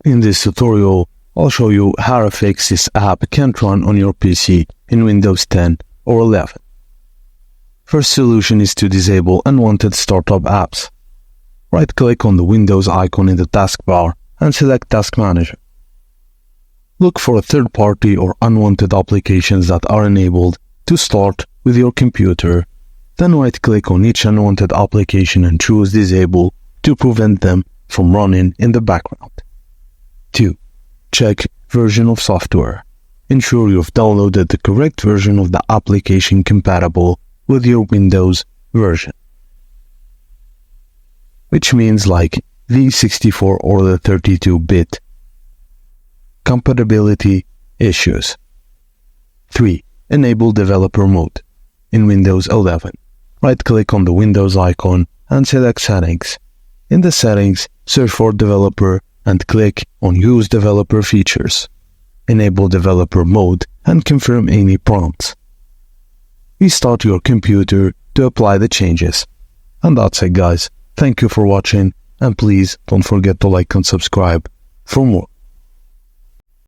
In this tutorial, I'll show you how to fix this app can't run on your PC in Windows 10 or 11. First solution is to disable unwanted startup apps. Right-click on the Windows icon in the taskbar and select Task Manager. Look for third-party or unwanted applications that are enabled to start with your computer. Then right-click on each unwanted application and choose Disable to prevent them from running in the background. 2. Check version of software. Ensure you've downloaded the correct version of the application compatible with your Windows version, which means like v64 or the 32-bit. Compatibility issues. 3. Enable developer mode. In Windows 11, right-click on the Windows icon and select Settings. In the Settings, search for Developer and click on Use Developer Features. Enable developer mode and confirm any prompts. Restart your computer to apply the changes. And that's it, guys. Thank you for watching, and please don't forget to like and subscribe for more.